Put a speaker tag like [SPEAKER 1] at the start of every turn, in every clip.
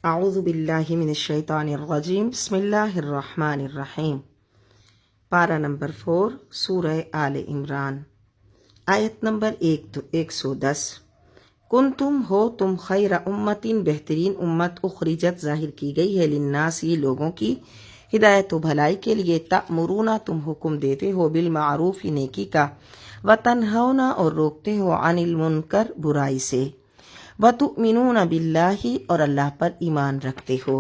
[SPEAKER 1] اعوذ باللہ من الشیطان الرجیم بسم اللہ الرحمن الرحیم۔ پارہ نمبر 4 سورہ آل عمران، آیت نمبر 110۔ کنتم ہو تم خیر امتن بہترین امت اخرجت ظاہر کی گئی ہے للناس یہ لوگوں کی ہدایت و بھلائی کے لیے، تأمرون تم حکم دیتے ہو بالمعروف نیکی کا، وتنہون اور روکتے ہو عن المنکر برائی سے، وتؤمنون باللہ اور اللہ پر ایمان رکھتے ہو۔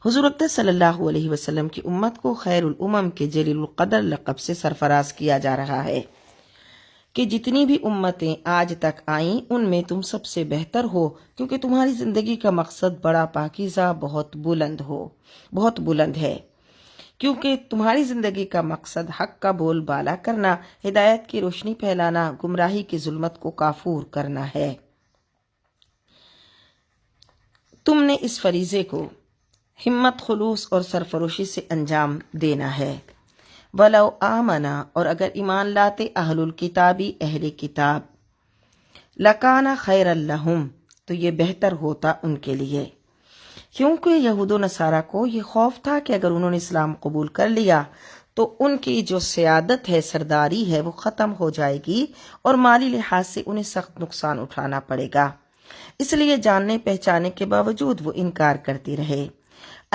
[SPEAKER 1] حضور اقدس صلی اللہ علیہ وسلم کی امت کو خیر الامم کے جلیل القدر لقب سے سرفراز کیا جا رہا ہے کہ جتنی بھی امتیں آج تک آئیں ان میں تم سب سے بہتر ہو، کیونکہ تمہاری زندگی کا مقصد بڑا پاکیزہ بہت بلند ہے، کیونکہ تمہاری زندگی کا مقصد حق کا بول بالا کرنا، ہدایت کی روشنی پھیلانا، گمراہی کی ظلمت کو کافور کرنا ہے۔ تم نے اس فریضے کو ہمت خلوص اور سرفروشی سے انجام دینا ہے۔ وَلَوْ آمَنَا اور اگر ایمان لاتے اہل الکتابی اہل کتاب، لَكَانَ خَيْرًا لَهُمْ تو یہ بہتر ہوتا ان کے لیے، کیونکہ یہود و نصارہ کو یہ خوف تھا کہ اگر انہوں نے اسلام قبول کر لیا تو ان کی جو سیادت ہے، سرداری ہے، وہ ختم ہو جائے گی اور مالی لحاظ سے انہیں سخت نقصان اٹھانا پڑے گا، اس لیے جاننے پہچانے کے باوجود وہ انکار کرتی رہے۔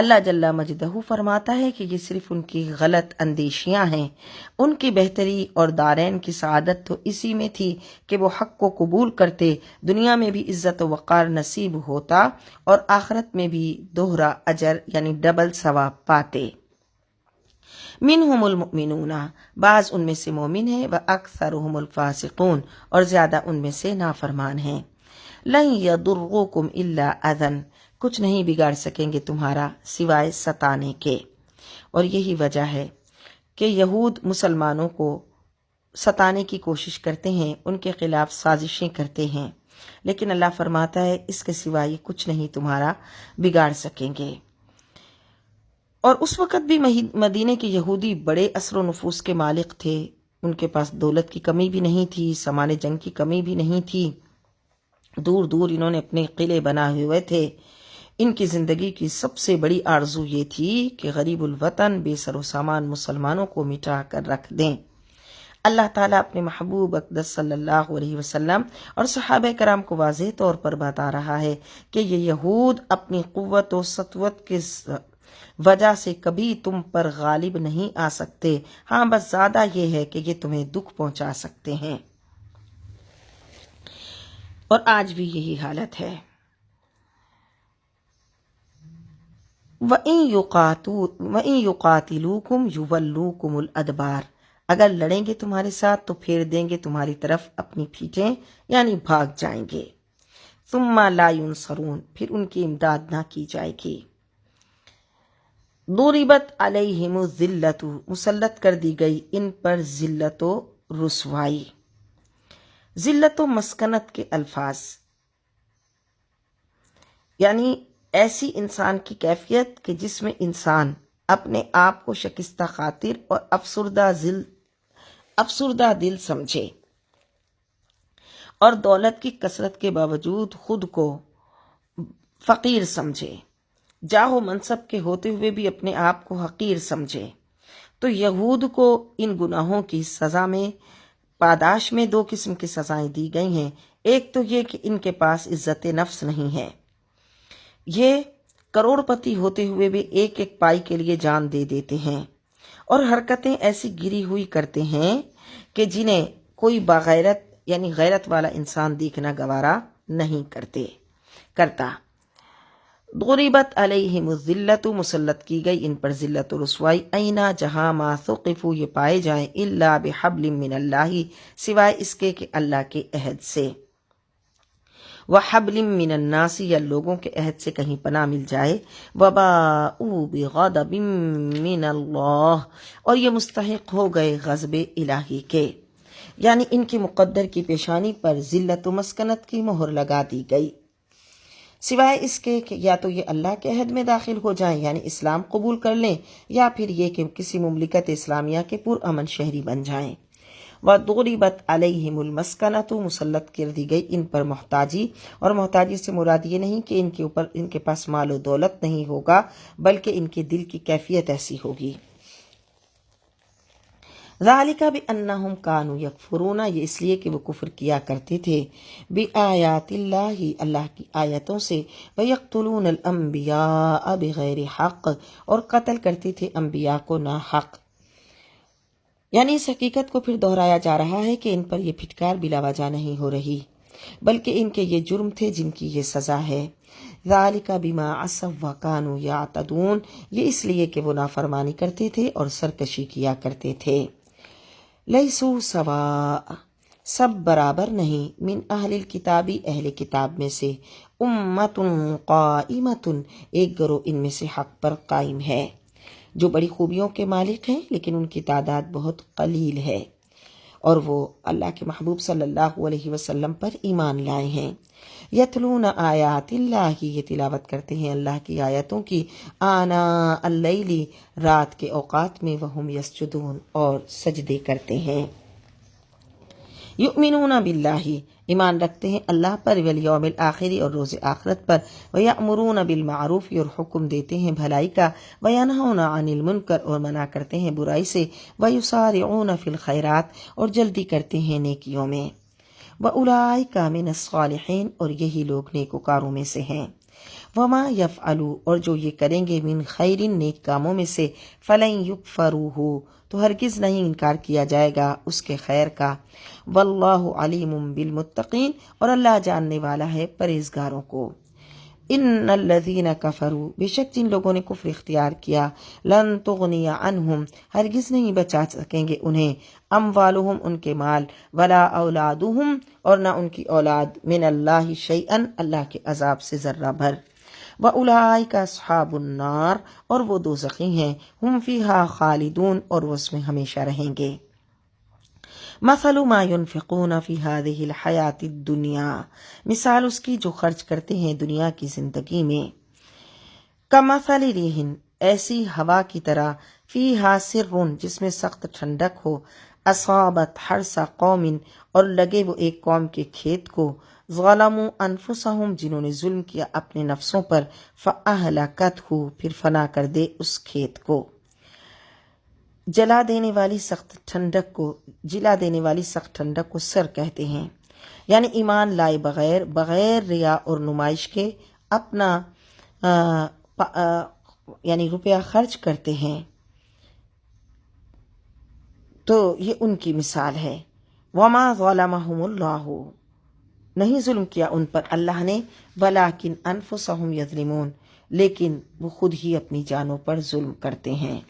[SPEAKER 1] اللہ جل مجدہ فرماتا ہے کہ یہ صرف ان کی غلط اندیشیاں ہیں، ان کی بہتری اور دارین کی سعادت تو اسی میں تھی کہ وہ حق کو قبول کرتے، دنیا میں بھی عزت و وقار نصیب ہوتا اور آخرت میں بھی دوہرا اجر یعنی ڈبل ثواب پاتے۔ منہم المؤمنون بعض ان میں سے مومن ہیں، واکثرهم الفاسقون اور زیادہ ان میں سے نافرمان ہیں۔ لن یضرکم الا اذی کچھ نہیں بگاڑ سکیں گے تمہارا سوائے ستانے کے، اور یہی وجہ ہے کہ یہود مسلمانوں کو ستانے کی کوشش کرتے ہیں، ان کے خلاف سازشیں کرتے ہیں، لیکن اللہ فرماتا ہے اس کے سوائے کچھ نہیں تمہارا بگاڑ سکیں گے۔ اور اس وقت بھی مدینے کے یہودی بڑے اثر و نفوذ کے مالک تھے، ان کے پاس دولت کی کمی بھی نہیں تھی، سامان جنگ کی کمی بھی نہیں تھی، دور دور انہوں نے اپنے قلعے بنائے ہوئے تھے۔ ان کی زندگی کی سب سے بڑی آرزو یہ تھی کہ غریب الوطن بے سر و سامان مسلمانوں کو مٹا کر رکھ دیں۔ اللہ تعالیٰ اپنے محبوب اقدس صلی اللہ علیہ وسلم اور صحابہ کرام کو واضح طور پر بتا رہا ہے کہ یہ یہود اپنی قوت و سطوت کی وجہ سے کبھی تم پر غالب نہیں آ سکتے، ہاں بس زیادہ یہ ہے کہ یہ تمہیں دکھ پہنچا سکتے ہیں، اور آج بھی یہی حالت ہے۔ وَإِن يُقَاتِلُوكُمْ يُوَلُّوكُمُ الْأَدْبَارَ اگر لڑیں گے تمہارے ساتھ تو پھیر دیں گے تمہاری طرف اپنی پیٹھیں، یعنی بھاگ جائیں گے۔ ثُمَّ لَا يُنصَرُونَ پھر ان کی امداد نہ کی جائے گی۔ ضُرِبَتْ عَلَيْهِمُ الذِّلَّةُ مسلط کر دی گئی ان پر ذلت و رسوائی۔ ذلت و مسکنت کے الفاظ یعنی ایسی انسان کی کیفیت کہ جس میں انسان اپنے آپ کو شکستہ خاطر اور افسردہ دل سمجھے، اور دولت کی کثرت کے باوجود خود کو فقیر سمجھے، جاہ و منصب کے ہوتے ہوئے بھی اپنے آپ کو حقیر سمجھے۔ تو یہود کو ان گناہوں کی سزا میں پاداش میں دو قسم کی سزائیں دی گئی ہیں۔ ایک تو یہ کہ ان کے پاس عزت نفس نہیں ہے، یہ کروڑ پتی ہوتے ہوئے بھی ایک ایک پائی کے لیے جان دے دیتے ہیں، اور حرکتیں ایسی گری ہوئی کرتے ہیں کہ جنہیں کوئی باغیرت یعنی غیرت والا انسان دیکھنا گوارا نہیں کرتا۔ ضربت علیہم الذلۃ مسلط کی گئی ان پر ذلت و رسوائی، اینا جہاں ما ثقفوا یہ پائے جائیں، الا بحبل من اللہ سوائے اس کے کہ اللہ کے عہد سے، وحبل من الناس یا لوگوں کے عہد سے کہیں پناہ مل جائے، وباؤوا بغضب من اللہ اور یہ مستحق ہو گئے غضب الہی کے، یعنی ان کی مقدر کی پیشانی پر ذلت و مسکنت کی مہر لگا دی گئی، سوائے اس کے کہ یا تو یہ اللہ کے عہد میں داخل ہو جائیں یعنی اسلام قبول کر لیں، یا پھر یہ کہ کسی مملکت اسلامیہ کے پرامن شہری بن جائیں۔ وَضُرِبَتْ عَلَيْهِمُ الْمَسْكَنَةُ مسلط کر دی گئی ان پر محتاجی، اور محتاجی سے مراد یہ نہیں کہ ان کے پاس مال و دولت نہیں ہوگا، بلکہ ان کے دل کی کیفیت ایسی ہوگی۔ ذَلِكَ بِأَنَّهُمْ كَانُوا يَكْفُرُونَ، یہ اس لیے کہ وہ کفر کیا کرتے تھے بِآيَاتِ اللَّهِ، اللہ کی آیتوں سے، وَيَقْتُلُونَ الْأَنْبِيَاءَ بِغَيْرِ حَقٍّ، اور قتل کرتے تھے انبیاء کو ناحق۔ یعنی اس حقیقت کو پھر دہرایا جا رہا ہے کہ ان پر یہ پھٹکار بلا وجہ نہیں ہو رہی، بلکہ ان کے یہ جرم تھے جن کی یہ سزا ہے۔ ذَلِكَ بِمَا عَصَوْا وَكَانُوا يَعْتَدُونَ، یہ اس لیے کہ وہ نافرمانی کرتے تھے اور سرکشی کیا کرتے تھے۔ لیسوا سواء، سب برابر نہیں، من اہل الکتابی، اہل کتاب میں سے، امت قائمۃ، ایک گروہ ان میں سے حق پر قائم ہے، جو بڑی خوبیوں کے مالک ہیں لیکن ان کی تعداد بہت قلیل ہے، اور وہ اللہ کے محبوب صلی اللہ علیہ وسلم پر ایمان لائے ہیں۔ یتلون آیات اللہ، یہ تلاوت کرتے ہیں اللہ کی آیتوں کی، آناء اللیل، رات کے اوقات میں، وہم یسجدون، اور سجدے کرتے ہیں۔ یؤمنون باللہ، ایمان رکھتے ہیں اللہ پر، والیوم الآخر، اور روز آخرت پر، ویأمرون بالمعروف، اور حکم دیتے ہیں بھلائی کا، وینہون عن المنکر، اور منع کرتے ہیں برائی سے، ویسارعون فی الخیرات، اور جلدی کرتے ہیں نیکیوں میں، وأولئک من الصالحین، اور یہی لوگ نیکوکاروں میں سے ہیں۔ وما یفعلوا، اور جو یہ کریں گے، من خیر، نیک کاموں میں سے، فلن یکفروہ، تو ہرگز نہیں انکار کیا جائے گا اس کے خیر کا، واللہ علیم بالمتقین، اور اللہ جاننے والا ہے پرہیزگاروں کو۔ ان الذین کفروا، بے شک جن لوگوں نے کفر اختیار کیا، لن تغنی عنہم، ہرگز نہیں بچا سکیں گے انہیں، اموالہم، ان کے مال، ولا اولادہم، اور نہ ان کی اولاد، من اللہ شیئا، اللہ کے عذاب سے ذرہ بھر، وَأُولَٰئِكَ أَصْحَابُ النَّارِ، اور وہ دوزخی ہیں، ہم فیہا خالدون، اور وہ اس میں ہمیشہ رہیں گے۔ مثل ما ينفقون فی هذه الحیات الدنیا، مثال اس کی جو خرچ کرتے ہیں دنیا کی زندگی میں، کمثل ریح، ایسی ہوا کی طرح، فیہا سر، جس میں سخت ٹھنڈک ہو، اصابت حرث قوم، اور لگے وہ ایک قوم کے کھیت کو، ظلموا انفسہم، جنہوں نے ظلم کیا اپنے نفسوں پر، فاہلکتہ، پھر فنا کر دے اس کھیت کو۔ جلا دینے والی سخت ٹھنڈک کو سر کہتے ہیں، یعنی ایمان لائے بغیر ریا اور نمائش کے اپنا یعنی روپیہ خرچ کرتے ہیں، تو یہ ان کی مثال ہے۔ وما ظلمہم اللہ، نہیں ظلم کیا ان پر اللہ نے، ولکن انفسہم یظلمون، لیکن وہ خود ہی اپنی جانوں پر ظلم کرتے ہیں۔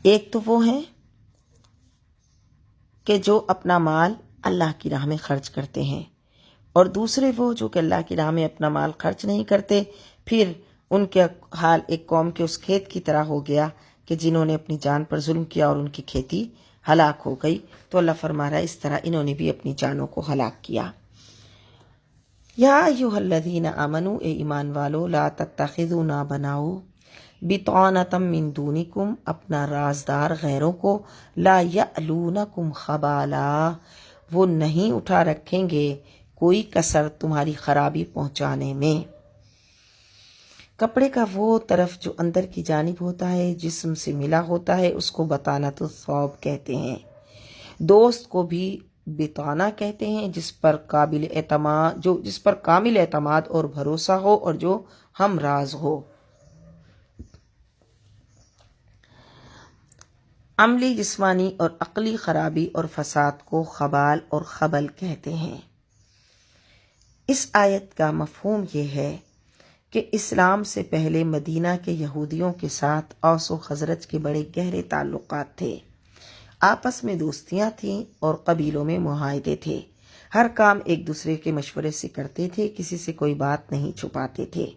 [SPEAKER 1] ایک تو وہ ہیں کہ جو اپنا مال اللہ کی راہ میں خرچ کرتے ہیں، اور دوسرے وہ جو کہ اللہ کی راہ میں اپنا مال خرچ نہیں کرتے، پھر ان کا حال ایک قوم کے اس کھیت کی طرح ہو گیا کہ جنہوں نے اپنی جان پر ظلم کیا اور ان کی کھیتی ہلاک ہو گئی۔ تو اللہ فرما رہا ہے اس طرح انہوں نے بھی اپنی جانوں کو ہلاک کیا۔ یا ایھا الذین آمنوا، اے ایمان والو، لا تتخذوا، نہ بناؤ، بطانۃ من دونکم، اپنا رازدار غیروں کو، لا یألونکم خبالا، وہ نہیں اٹھا رکھیں گے کوئی کسر تمہاری خرابی پہنچانے میں۔ کپڑے کا وہ طرف جو اندر کی جانب ہوتا ہے، جسم سے ملا ہوتا ہے، اس کو بطانۃ الثوب کہتے ہیں۔ دوست کو بھی بطانہ کہتے ہیں، جس پر کامل اعتماد اور بھروسہ ہو اور جو ہم راز ہو۔ عملی، جسمانی اور عقلی خرابی اور فساد کو خبال اور خبل کہتے ہیں۔ اس آیت کا مفہوم یہ ہے کہ اسلام سے پہلے مدینہ کے یہودیوں کے ساتھ اوس و خزرج کے بڑے گہرے تعلقات تھے، آپس میں دوستیاں تھیں اور قبیلوں میں معاہدے تھے، ہر کام ایک دوسرے کے مشورے سے کرتے تھے، کسی سے کوئی بات نہیں چھپاتے تھے۔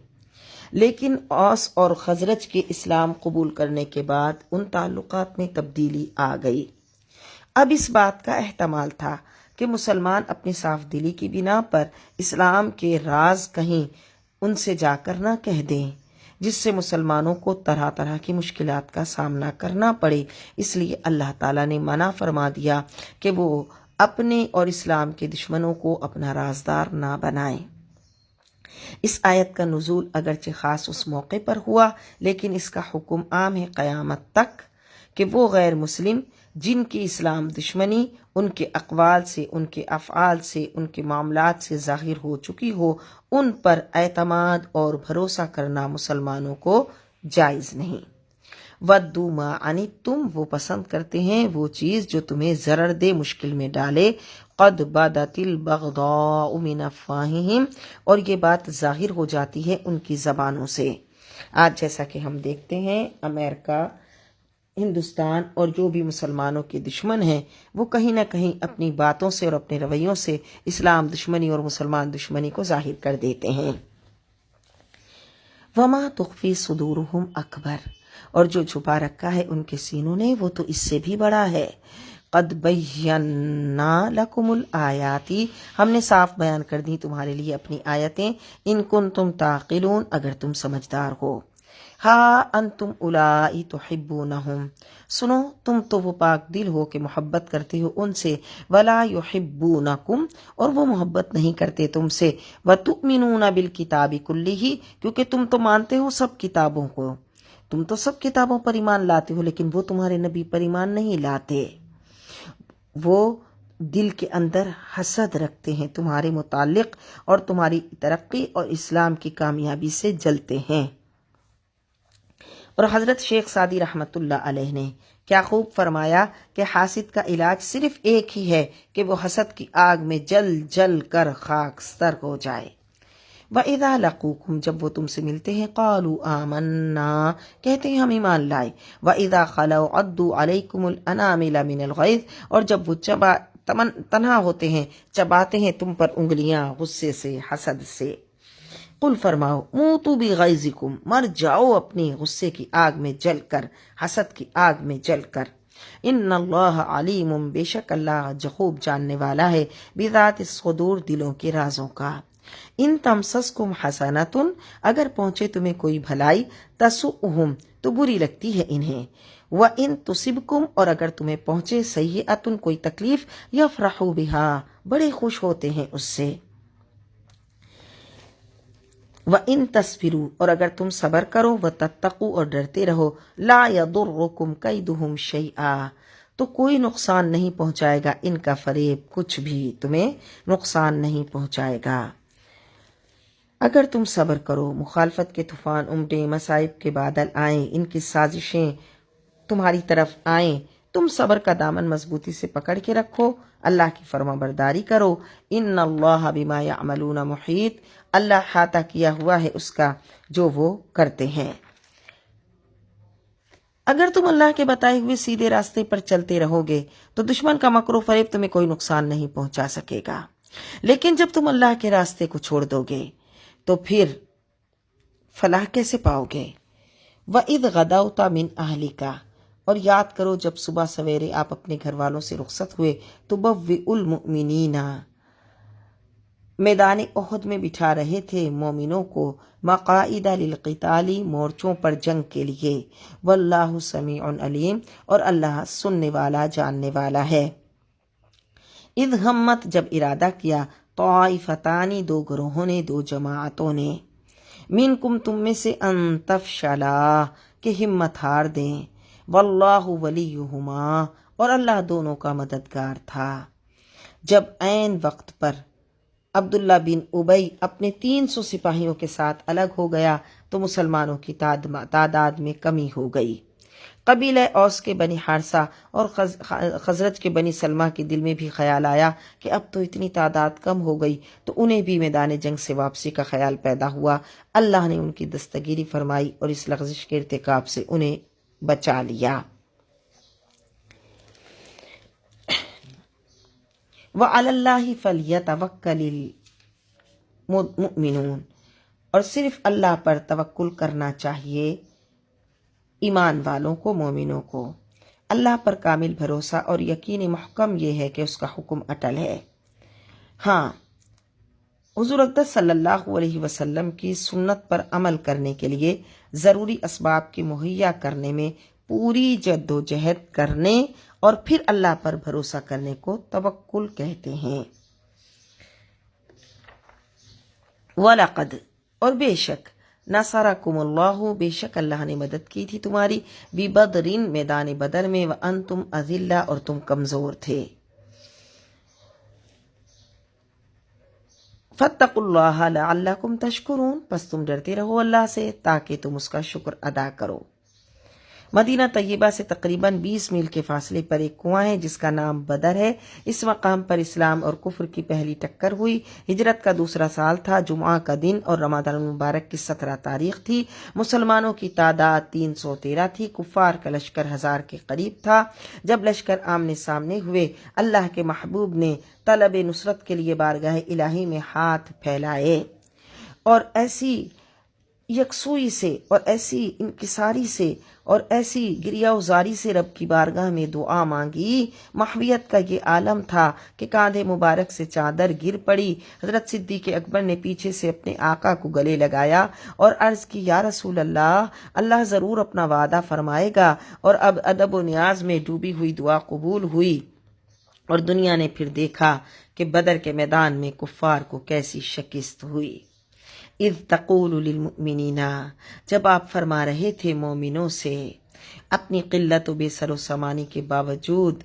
[SPEAKER 1] لیکن اوس اور خزرج کے اسلام قبول کرنے کے بعد ان تعلقات میں تبدیلی آ گئی۔ اب اس بات کا احتمال تھا کہ مسلمان اپنی صاف دلی کی بنا پر اسلام کے راز کہیں ان سے جا کر نہ کہہ دیں، جس سے مسلمانوں کو طرح طرح کی مشکلات کا سامنا کرنا پڑے، اس لیے اللہ تعالیٰ نے منع فرما دیا کہ وہ اپنے اور اسلام کے دشمنوں کو اپنا رازدار نہ بنائیں۔ اس آیت کا نزول اگرچہ خاص اس موقع پر ہوا، لیکن اس کا حکم عام ہے قیامت تک کہ وہ غیر مسلم جن کی اسلام دشمنی ان کے اقوال سے، ان کے افعال سے، ان کے معاملات سے ظاہر ہو چکی ہو، ان پر اعتماد اور بھروسہ کرنا مسلمانوں کو جائز نہیں۔ وَدُّوا مَا عَنِتُّمْ، وہ پسند کرتے ہیں وہ چیز جو تمہیں ضرر دے، مشکل میں ڈالے۔ قَدْ بَدَتِ الْبَغْضَاءُ مِنْ أَفْوَاهِهِمْ، اور یہ بات ظاہر ہو جاتی ہے ان کی زبانوں سے۔ آج جیسا کہ ہم دیکھتے ہیں امریکہ، ہندوستان اور جو بھی مسلمانوں کے دشمن ہیں وہ کہیں نہ کہیں اپنی باتوں سے اور اپنے رویوں سے اسلام دشمنی اور مسلمان دشمنی کو ظاہر کر دیتے ہیں۔ وَمَا تُخْفِي صُدُورُهُمْ أَكْبَرُ، اور جو چھپا رکھا ہے ان کے سینوں نے وہ تو اس سے بھی بڑا ہے۔ قَدْ بَيَّنَّا لَكُمُ الْآيَاتِ، ہم نے صاف بیان کر دی تمہارے لیے اپنی آیتیں، ان کنتم تعقلون، اگر تم سمجھدار ہو۔ ہا انتم اولائی تحبونہم، سنو تم تو وہ پاک دل ہو کہ محبت کرتے ہو ان سے، ولا یحبونکم، اور وہ محبت نہیں کرتے تم سے، وتؤمنون بالکتاب کلہ، کیونکہ تم تو مانتے ہو سب کتابوں کو، تم تو سب کتابوں پر ایمان لاتے ہو، لیکن وہ تمہارے نبی پر ایمان نہیں لاتے، وہ دل کے اندر حسد رکھتے ہیں تمہارے متعلق اور تمہاری ترقی اور اسلام کی کامیابی سے جلتے ہیں۔ اور حضرت شیخ سعدی رحمۃ اللہ علیہ نے کیا خوب فرمایا کہ حاسد کا علاج صرف ایک ہی ہے کہ وہ حسد کی آگ میں جل جل کر خاکستر ہو جائے۔ وَإِذَا لَقُوكُمْ، جب وہ تم سے ملتے ہیں، قَالُوا آمَنَّا، کہتے ہیں ہم ایمان لائے، وَإِذَا خَلَوْا عَضُّوا عَلَيْكُمُ الْأَنَامِلَ مِنَ الْغَيْظِ، اور جب وہ تنہا ہوتے ہیں چباتے ہیں تم پر انگلیاں غصے سے، حسد سے۔ قل فرماؤ، موتوا بغیظکم، مر جاؤ اپنی غصے کی آگ میں جل کر، حسد کی آگ میں جل کر۔ ان اللہ علیم، بے شک اللہ خوب جاننے والا ہے، بذات الصدور، دلوں کے رازوں کا۔ ان تمسسکم حسنۃ، اگر پہنچے تمہیں کوئی بھلائی، تسؤہم، تو بری لگتی ہے انہیں، وَإِن تُصِبْكُمْ، اور اگر تمہیں پہنچے سیئۃ، کوئی تکلیف، یفرحوا بها، بڑے خوش ہوتے ہیں اس سے۔ وَإِن تَصْبِرُوا، اور اگر تم صبر کرو، وَتَتَّقُوا، اور ڈرتے رہو، لَا يَضُرُّكُمْ كَيْدُهُمْ شَيْئًا، تو کوئی نقصان نہیں پہنچائے گا ان کا فریب، کچھ بھی تمہیں نقصان نہیں پہنچائے گا۔ اگر تم صبر کرو، مخالفت کے طوفان امٹیں، مصائب کے بادل آئیں، ان کی سازشیں تمہاری طرف آئیں، تم صبر کا دامن مضبوطی سے پکڑ کے رکھو، اللہ کی فرما برداری کرو۔ ان اللہ بما یعملون محیط، اللہ احاطہ کیا ہوا ہے اس کا جو وہ کرتے ہیں۔ اگر تم اللہ کے بتائے ہوئے سیدھے راستے پر چلتے رہو گے تو دشمن کا مکر و فریب تمہیں کوئی نقصان نہیں پہنچا سکے گا، لیکن جب تم اللہ کے راستے کو چھوڑ دو گے تو پھر فلاح کیسے پاؤ گے؟ وَإِذْ غَدَوْتَ مِنْ أَهْلِكَ، اور یاد کرو جب صبح سویرے آپ اپنے گھر والوں سے رخصت ہوئے، تُبَوِّئُ الْمُؤْمِنِينَ، میدان احد میں بٹھا رہے تھے مومنوں کو، مقاعد للقتال، مورچوں پر جنگ کے لیے، واللہ سمیع علیم، اور اللہ سننے والا جاننے والا ہے۔ اذ ہمت، جب ارادہ کیا، طائفتان، دو گروہوں نے، دو جماعتوں نے، منکم، تم میں سے، ان تفشلا، کہ ہمت ہار دیں، واللہ ولیہما، اور اللہ دونوں کا مددگار تھا۔ جب عین وقت پر عبداللہ بن ابی اپنے 300 سپاہیوں کے ساتھ الگ ہو گیا تو مسلمانوں کی تعداد میں کمی ہو گئی۔ قبیلہ اوس کے بنی حارثہ اور خزرج کے بنی سلمہ کے دل میں بھی خیال آیا کہ اب تو اتنی تعداد کم ہو گئی، تو انہیں بھی میدان جنگ سے واپسی کا خیال پیدا ہوا۔ اللہ نے ان کی دستگیری فرمائی اور اس لغزش کے ارتکاب سے انہیں بچا لیا۔ وَعَلَى اللَّهِ فَلْيَتَوَكَّلِ الْمُؤْمِنُونَ، اور صرف اللہ پر توکل کرنا چاہیے ایمان والوں کو، مومنوں کو۔ اللہ پر کامل بھروسہ اور یقین محکم یہ ہے کہ اس کا حکم اٹل ہے۔ ہاں، حضور اقدس صلی اللہ علیہ وسلم کی سنت پر عمل کرنے کے لیے ضروری اسباب کی مہیا کرنے میں پوری جد و جہد کرنے اور پھر اللہ پر بھروسہ کرنے کو توکل کہتے ہیں۔ وَلَقَدْ اور بے شک نصرکم اللہ بے شک اللہ نے مدد کی تھی تمہاری بِبَدْرٍ میدان بدر میں وَأَنْتُمْ أَذِلَّةٌ اور تم کمزور تھے۔ فَاتَّقُوا اللَّهَ لَعَلَّكُمْ تَشْكُرُونَ پس تم ڈرتے رہو اللہ سے تاکہ تم اس کا شکر ادا کرو۔ مدینہ طیبہ سے تقریباً 20 میل کے فاصلے پر ایک کنواں ہے جس کا نام بدر ہے۔ اس مقام پر اسلام اور کفر کی پہلی ٹکر ہوئی۔ ہجرت کا دوسرا سال تھا، جمعہ کا دن اور رمضان المبارک کی 17 تاریخ تھی۔ مسلمانوں کی تعداد 313 تھی، کفار کا لشکر 1000 کے قریب تھا۔ جب لشکر آمنے سامنے ہوئے، اللہ کے محبوب نے طلب نصرت کے لیے بارگاہ الہی میں ہاتھ پھیلائے اور ایسی یکسوئی سے اور ایسی انکساری سے اور ایسی گریہ وزاری سے رب کی بارگاہ میں دعا مانگی۔ محویت کا یہ عالم تھا کہ کاندھے مبارک سے چادر گر پڑی۔ حضرت صدیق اکبر نے پیچھے سے اپنے آقا کو گلے لگایا اور عرض کی، یا رسول اللہ، اللہ ضرور اپنا وعدہ فرمائے گا۔ اور اب ادب و نیاز میں ڈوبی ہوئی دعا قبول ہوئی اور دنیا نے پھر دیکھا کہ بدر کے میدان میں کفار کو کیسی شکست ہوئی۔ اذ تقول للمؤمنین جب آپ فرما رہے تھے مومنوں سے، اپنی قلت و بے سر و سامانی کے باوجود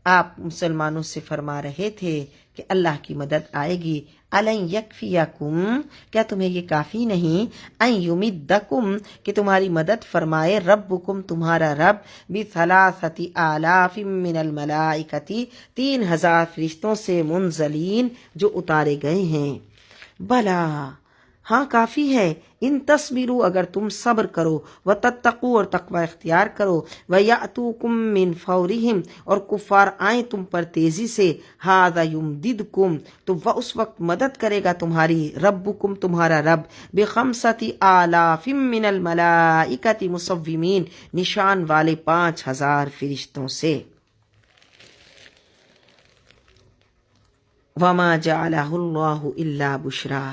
[SPEAKER 1] آپ مسلمانوں سے فرما رہے تھے کہ اللہ کی مدد آئے گی۔ الن یکفیکم کیا تمہیں یہ کافی نہیں، ان یمدکم کہ تمہاری مدد فرمائے، ربکم تمہارا رب بثلاثۃ آلاف من الملائکۃ 3000 فرشتوں سے منزلین جو اتارے گئے ہیں۔ بلا ہاں کافی ہے، ان تصبروا اگر تم صبر کرو، وتتقوا اور تقوی اختیار کرو، ویأتوکم من فورہم اور کفار آئیں تم پر تیزی سے، ھذا یمددکم تو وہ اس وقت مدد کرے گا تمہاری، ربکم تمہارا رب بخمسۃ آلاف من الملائکۃ مصومین نشان والے 5000 فرشتوں سے۔ وما جعلہ اللہ الا بشرا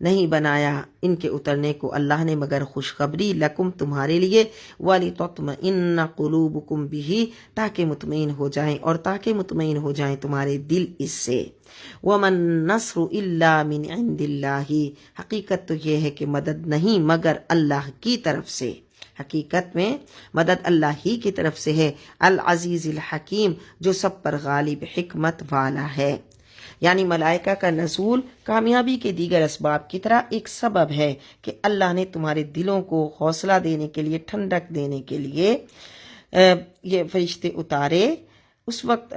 [SPEAKER 1] نہیں بنایا ان کے اترنے کو اللہ نے مگر خوشخبری، لکم تمہارے لیے، وَلِتَطْمَئِنَّ قُلُوبُكُمْ بِهِ تاکہ مطمئن ہو جائیں اور تاکہ مطمئن ہو جائیں تمہارے دل اس سے۔ وَمَن نَّصْرُ إِلَّا مِنْ عِنْدِ اللَّهِ حقیقت تو یہ ہے کہ مدد نہیں مگر اللہ کی طرف سے، حقیقت میں مدد اللہ ہی کی طرف سے ہے، العزیز الحکیم جو سب پر غالب حکمت والا ہے۔ یعنی ملائکہ کا نزول کامیابی کے دیگر اسباب کی طرح ایک سبب ہے کہ اللہ نے تمہارے دلوں کو حوصلہ دینے کے لیے، ٹھنڈک دینے کے لیے یہ فرشتے اتارے۔ اس وقت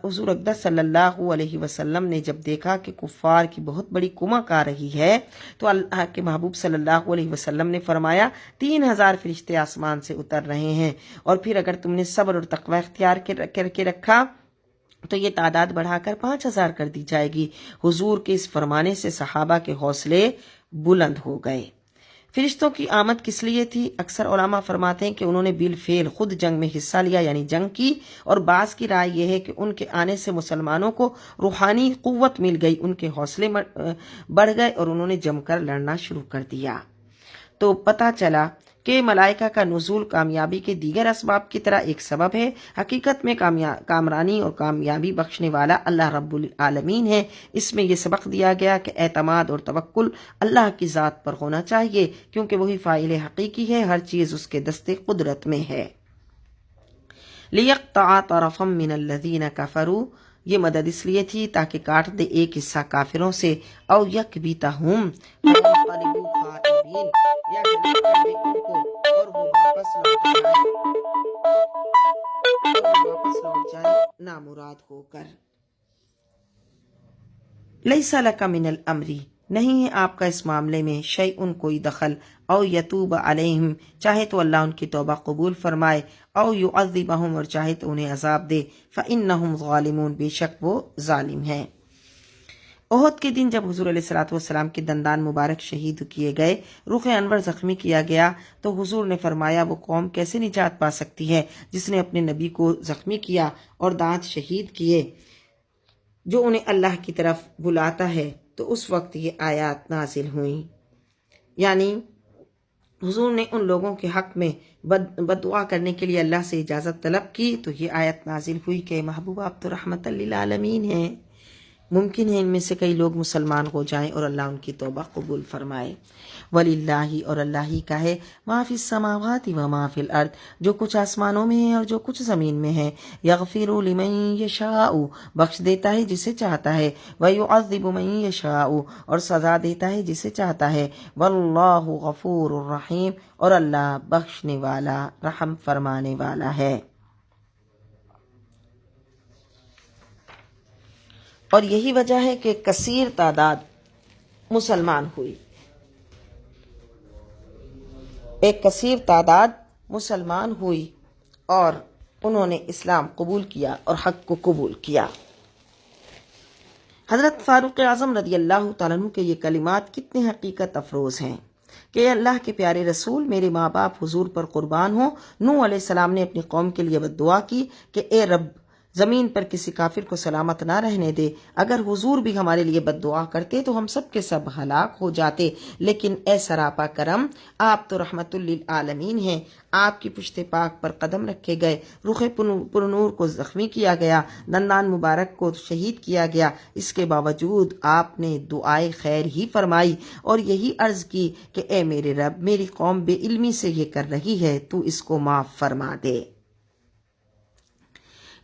[SPEAKER 1] حضور اقدس صلی اللہ علیہ وسلم نے جب دیکھا کہ کفار کی بہت بڑی کمک آ رہی ہے تو اللہ کے محبوب صلی اللہ علیہ وسلم نے فرمایا 3000 فرشتے آسمان سے اتر رہے ہیں، اور پھر اگر تم نے صبر اور تقوی اختیار کر کے رکھا تو یہ تعداد بڑھا کر 5000 کر دی جائے گی۔ حضور کے اس فرمانے سے صحابہ کے حوصلے بلند ہو گئے۔ فرشتوں کی آمد کس لیے تھی؟ اکثر علماء فرماتے ہیں کہ انہوں نے بالفعل خود جنگ میں حصہ لیا، یعنی جنگ کی، اور بعض کی رائے یہ ہے کہ ان کے آنے سے مسلمانوں کو روحانی قوت مل گئی، ان کے حوصلے بڑھ گئے اور انہوں نے جم کر لڑنا شروع کر دیا۔ تو پتہ چلا کہ ملائکہ کا نزول کامیابی کے دیگر اسباب کی طرح ایک سبب ہے، حقیقت میں کامرانی اور کامیابی بخشنے والا اللہ رب العالمین ہے۔ اس میں یہ سبق دیا گیا کہ اعتماد اور توکل اللہ کی ذات پر ہونا چاہیے، کیونکہ وہی فاعل حقیقی ہے، ہر چیز اس کے دستے قدرت میں ہے۔ لِيَقْطَعَ طَرَفًا مِّنَ الَّذِينَ كَفَرُوا یہ مدد اس لیے تھی تاکہ کاٹ دے ایک حصہ کافروں سے، او یکبتہم فینقلبوا خائبین یا ہلاک کر دے ان کو اور وہ واپس لوٹ جائیں نامراد ہو کر۔ لیس لک من الامر نہیں ہے آپ کا اس معاملے میں شیئن کوئی دخل، او یتوب علیہم چاہے تو اللہ ان کی توبہ قبول فرمائے، او یعذبہم اور چاہے تو انہیں عذاب دے، فإنہم ظالمون بے شک وہ ظالم ہیں۔ احد کے دن جب حضور علیہ الصلوۃ والسلام کے دندان مبارک شہید کیے گئے، رخ انور زخمی کیا گیا، تو حضور نے فرمایا وہ قوم کیسے نجات پا سکتی ہے جس نے اپنے نبی کو زخمی کیا اور دانت شہید کیے، جو انہیں اللہ کی طرف بلاتا ہے تو اس وقت یہ آیات نازل ہوئیں، یعنی حضور نے ان لوگوں کے حق میں بد دعا کرنے کے لیے اللہ سے اجازت طلب کی تو یہ آیت نازل ہوئی کہ محبوب آپ تو رحمت للعالمین ہیں، ممکن ہے ان میں سے کئی لوگ مسلمان ہو جائیں اور اللہ ان کی توبہ قبول فرمائے۔ وَلِلَّهِ اور اللہ ہی کا ہے مَا فِي السَّمَاوَاتِ وَمَا فِي الْأَرْضِ جو کچھ آسمانوں میں ہے اور جو کچھ زمین میں ہے، يَغْفِرُ لِمَن يَشَاءُ بخش دیتا ہے جسے چاہتا ہے، وَيُعَذِّبُ مَن يَشَاءُ اور سزا دیتا ہے جسے چاہتا ہے، وَاللَّهُ غَفُورٌ رَحِيمٌ اور اللہ بخشنے والا رحم فرمانے والا ہے۔ اور یہی وجہ ہے کہ کثیر تعداد مسلمان ہوئی، ایک کثیر تعداد مسلمان ہوئی اور انہوں نے اسلام قبول کیا اور حق کو قبول کیا۔ حضرت فاروق اعظم رضی اللہ تعالیٰ عنہ کے یہ کلمات کتنے حقیقت افروز ہیں کہ اے اللہ کے پیارے رسول، میرے ماں باپ حضور پر قربان ہوں۔ نوح علیہ السلام نے اپنی قوم کے لیے بد دعا کی کہ اے رب زمین پر کسی کافر کو سلامت نہ رہنے دے، اگر حضور بھی ہمارے لیے بد دعا کرتے تو ہم سب کے سب ہلاک ہو جاتے، لیکن اے سراپا کرم، آپ تو رحمت للعالمین ہیں۔ آپ کی پشت پاک پر قدم رکھے گئے، رخ پرنور کو زخمی کیا گیا، دندان مبارک کو شہید کیا گیا، اس کے باوجود آپ نے دعائے خیر ہی فرمائی اور یہی عرض کی کہ اے میرے رب، میری قوم بے علمی سے یہ کر رہی ہے، تو اس کو معاف فرما دے۔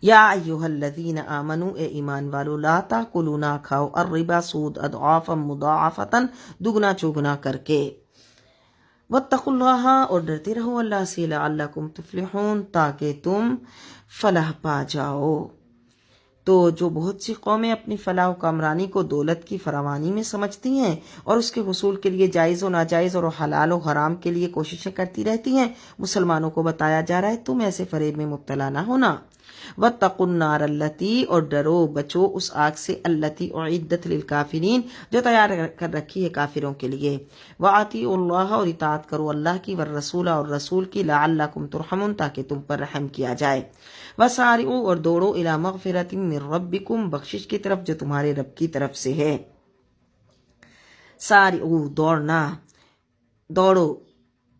[SPEAKER 1] یا ایہا الذین آمنوا اے ایمان والو، لا تاکلوا نہ کھاؤ الربا سود اضعافا مضاعفتا دگنا چوگنا کر کے، واتقوا اللہ اور ڈرتے رہو اللہ سے، لعلکم تفلحون تاکہ تم فلاح پا جاؤ۔ تو جو بہت سی قومیں اپنی فلاح و کامرانی کو دولت کی فراوانی میں سمجھتی ہیں اور اس کے حصول کے لیے جائز و ناجائز اور حلال و حرام کے لیے کوششیں کرتی رہتی ہیں، مسلمانوں کو بتایا جا رہا ہے تم ایسے فریب میں مبتلا نہ ہونا۔ وَاتَّقُوا النَّارَ الَّتِي اور ڈرو بچو اس آگ سے، الَّتِي اُعِدَّتْ لِلْكَافِرِينَ جو تیار کر رکھی ہے کافروں کے لیے۔ وَأَطِيعُوا اللَّهَ اور اطاعت کرو اللہ کی، والرسول اور رسول کی، لَعَلَّكُمْ تُرْحَمُونَ تاکہ تم پر رحم کیا جائے۔ وَسَارِعُوا اور دوڑو إِلَى مَغْفِرَةٍ مِّن رَبِّكُمْ بخشش کی طرف جو تمہارے رب کی طرف سے ہے۔ سارعوا دوڑنا، دوڑو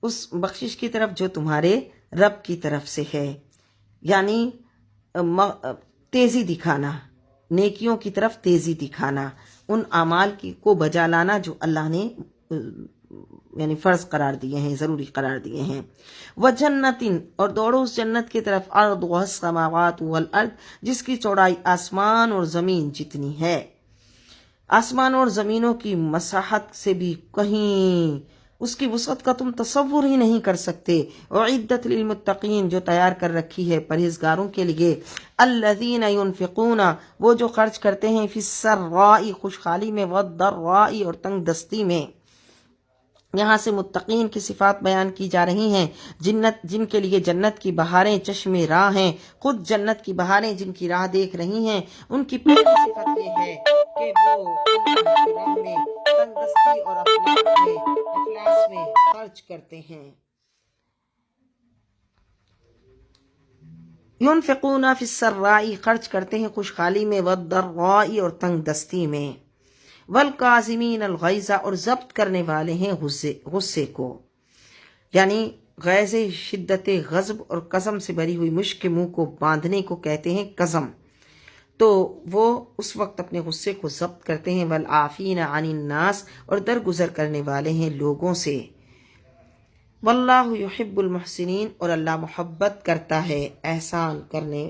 [SPEAKER 1] اس بخشش کی طرف جو تمہارے رب کی طرف سے ہے، یعنی تیزی دکھانا، نیکیوں کی طرف تیزی دکھانا، ان اعمال کو بجا لانا جو اللہ نے یعنی فرض قرار دیے ہیں، ضروری قرار دیے ہیں۔ وَجَنَّةٍ اور دوڑو اس جنت کی طرف، عَرْضُهَا السَّمَاوَاتُ وَالْأَرْضُ جس کی چوڑائی آسمان اور زمین جتنی ہے، آسمان اور زمینوں کی مساحت سے بھی کہیں اس کی وسعت کا تم تصور ہی نہیں کر سکتے۔ اعدت للمتقین جو تیار کر رکھی ہے پرہیزگاروں کے لیے، الذین ينفقون وہ جو خرچ کرتے ہیں، فی السراء خوشحالی میں، والضراء اور تنگ دستی میں۔ یہاں سے متقین کی صفات بیان کی جا رہی ہیں، جن کے لیے جنت کی بہاریں چشمے راہ ہیں، خود جنت کی بہاریں جن کی راہ دیکھ رہی ہیں، ان کی پہلی صفت یہ ہے کہ وہ اللہ کی راہ میں تنگ دستی اور افلاس میں خرچ کرتے ہیں۔ ينفقون فی السراء خرچ کرتے ہیں خوشحالی میں، والضراء اور تنگ دستی میں، والکاظمین الغیظ اور ضبط کرنے والے ہیں غصے کو، یعنی غیظ شدت غضب اور قسم سے بھری ہوئی مشک کے منہ کو باندھنے کو کہتے ہیں قزم، تو وہ اس وقت اپنے غصے کو ضبط کرتے ہیں۔ والعافین عن الناس اور درگزر کرنے والے ہیں لوگوں سے۔ واللہ یحب المحسنین اور اللہ محبت کرتا ہے احسان کرنے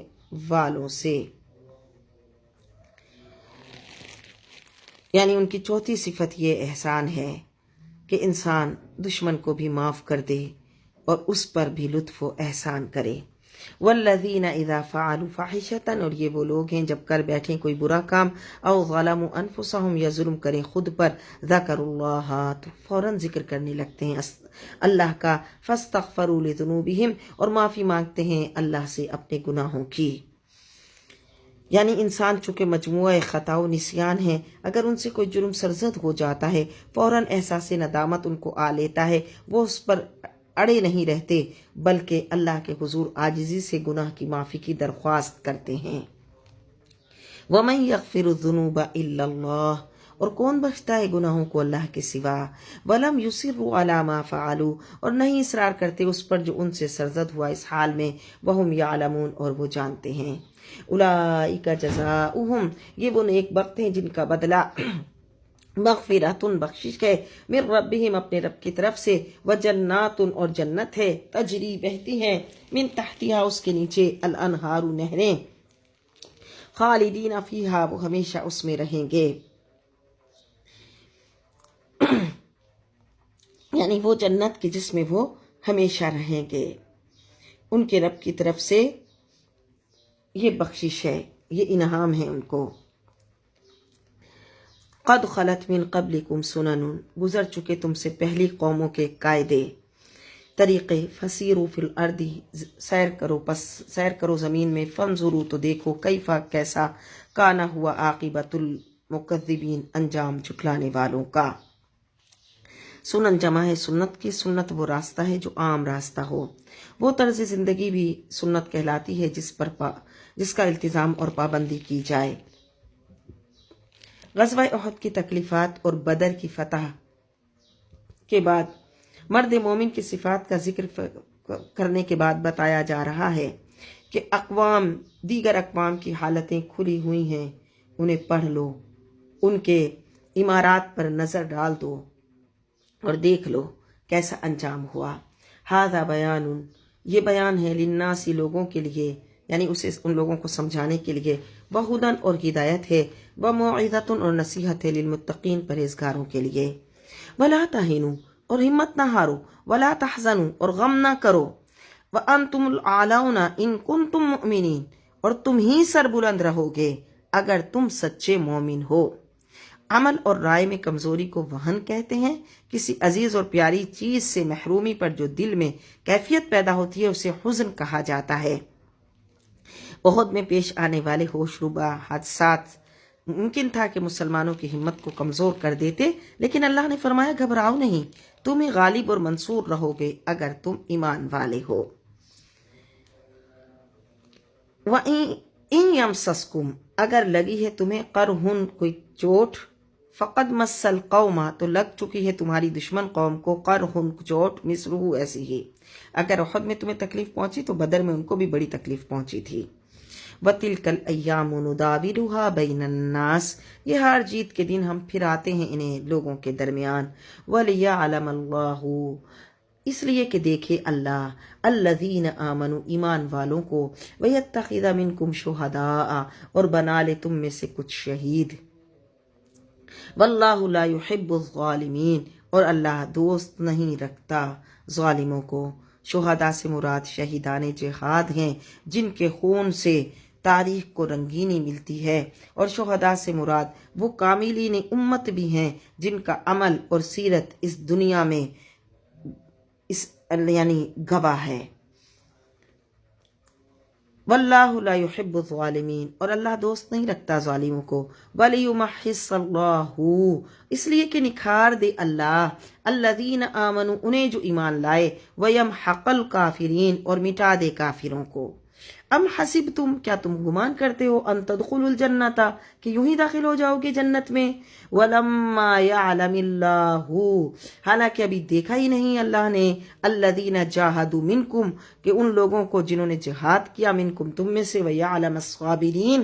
[SPEAKER 1] والوں سے، یعنی ان کی چوتھی صفت یہ احسان ہے کہ انسان دشمن کو بھی معاف کر دے اور اس پر بھی لطف و احسان کرے۔ والذین اذا فعلوا فاحشۃ اور یہ وہ لوگ ہیں جب کر بیٹھیں کوئی برا کام، او ظلموا انفسہم یا ظلم کریں خود پر، ذکروا اللہ تو فوراً ذکر کرنے لگتے ہیں اللہ کا، فاستغفروا لذنوبہم اور معافی مانگتے ہیں اللہ سے اپنے گناہوں کی۔ یعنی انسان چونکہ مجموعہ خطا و نسیان ہے، اگر ان سے کوئی جرم سرزد ہو جاتا ہے فوراً احساس ندامت ان کو آ لیتا ہے، وہ اس پر اڑے نہیں رہتے بلکہ اللہ کے حضور عاجزی سے گناہ کی معافی کی درخواست کرتے ہیں۔ وَمَن يَغْفِرُ الذُّنُوبَ إِلَّا اللَّهُ اور کون بخشتا ہے گناہوں کو اللہ کے سوا. ولم یصروا علی ما فعلوا اور نہیں اصرار کرتے اس پر جو ان سے سرزد ہوا اس حال میں. وہم یعلمون اور وہ جانتے ہیں. اولئک جزاؤہم یہ وہ نیک بخت ہیں جن کا بدلہ مغفراتن بخشش ہے من ربہم اپنے رب کی طرف سے. وجناتن اور جنت ہے تجری بہتی ہیں من تحتہا اس کے نیچے الانہار نہریں. خالدین فیہا وہ ہمیشہ اس میں رہیں گے. یعنی وہ جنت کی جس میں وہ ہمیشہ رہیں گے. ان کے رب کی طرف سے یہ بخشش ہے، یہ انعام ہے ان کو. قد خلت من قبلکم سنن گزر چکے تم سے پہلی قوموں کے قاعدے طریقے. فسیروا فی الارض سیر کرو زمین میں. فانظروا تو دیکھو کیفا کیسا کانا ہوا عاقبۃ المکذبین انجام جھٹلانے والوں کا. سنن جمع ہے سنت کی. سنت وہ راستہ ہے جو عام راستہ ہو. وہ طرز زندگی بھی سنت کہلاتی ہے جس کا التزام اور پابندی کی جائے. غزوہ احد کی تکلیفات اور بدر کی فتح کے بعد مرد مومن کی صفات کا ذکر کرنے کے بعد بتایا جا رہا ہے کہ دیگر اقوام کی حالتیں کھلی ہوئی ہیں، انہیں پڑھ لو، ان کے امارات پر نظر ڈال دو اور دیکھ لو کیسا انجام ہوا. ھذا بیان یہ بیان ہے للناس لوگوں کے لیے، یعنی اسے ان لوگوں کو سمجھانے کے لیے. وہدن اور ہدایت ہے. وموعظۃ اور نصیحت ہے للمتقین پرہیزگاروں کے لیے. ولا تہنوا اور ہمت نہ ہارو. ولا تحزنوا اور غم نہ کرو. وانتم الاعلون ان کنتم مؤمنین اور تم ہی سر بلند رہو گے اگر تم سچے مومن ہو. عمل اور رائے میں کمزوری کو وہن کہتے ہیں. کسی عزیز اور پیاری چیز سے محرومی پر جو دل میں کیفیت پیدا ہوتی ہے اسے حزن کہا جاتا ہے. احد میں پیش آنے والے ہوش ربا حادثات ممکن تھا کہ مسلمانوں کی ہمت کو کمزور کر دیتے، لیکن اللہ نے فرمایا گھبراؤ نہیں، تم ہی غالب اور منصور رہو گے اگر تم ایمان والے ہو. وَإِن يَمْسَسْكُمْ اگر لگی ہے تمہیں قرحن کوئی چوٹ، فقد مس القوم تو لگ چکی ہے تمہاری دشمن قوم کو قرحن چوٹ مثلہ ایسی ہی. اگر احد میں تمہیں تکلیف پہنچی تو بدر میں ان کو بھی بڑی تکلیف پہنچی تھی. وَتِلْكَ الْأَيَّامُ نُدَاوِلُهَا بَيْنَ النَّاسِ یہ ہار جیت کے دن ہم پھراتے ہیں انہیں لوگوں کے درمیان. وَلِيَعْلَمَ اللَّهُ اس لیے کہ دیکھے اللہ الَّذِينَ آمَنُوا ایمان والوں کو. وَيَتَّخِذَ مِنْكُمْ شُهَدَاءَ اور بنا لے تم میں سے کچھ شہید. وَاللَّهُ لَا يُحِبُّ الظَّالِمِينَ اور اللہ دوست نہیں رکھتا ظالموں کو. شہداء سے مراد شہیدان جہاد ہیں جن کے خون سے تاریخ کو رنگینی ملتی ہے، اور شہداء سے مراد وہ کاملین امت بھی ہیں جن کا عمل اور سیرت اس دنیا میں یعنی گواہ ہے. واللہ لا يحب الظالمین اور اللہ دوست نہیں رکھتا ظالموں کو. وَلِيُمَحِّصَ اللَّهُ اس لیے کہ نکھار دے اللہ الذین آمنوا انہیں جو ایمان لائے. وَيَمْحَقَ الْكَافِرِينَ اور مٹا دے کافروں کو. ام حسبتم کیا تم گمان کرتے ہو ان تدخلوا الجنت کہ یوں ہی داخل ہو جاؤ گے جنت میں. ولما يعلم اللہ حالانکہ ابھی دیکھا ہی نہیں اللہ نے الذین جاہدوا منکم کہ ان لوگوں کو جنہوں نے جہاد کیا منکم تم میں سے. ویعلم الصابرین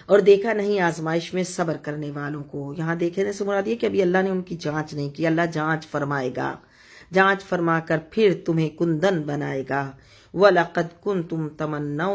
[SPEAKER 1] اور دیکھا نہیں آزمائش میں صبر کرنے والوں کو. یہاں دیکھنے سے مراد یہ کہ ابھی اللہ نے ان کی جانچ نہیں کی. اللہ جانچ فرمائے گا، جانچ فرما کر پھر تمہیں کندن بنائے گا. وَلَقَدْ كُنْتُمْ تَمَنَّوْنَ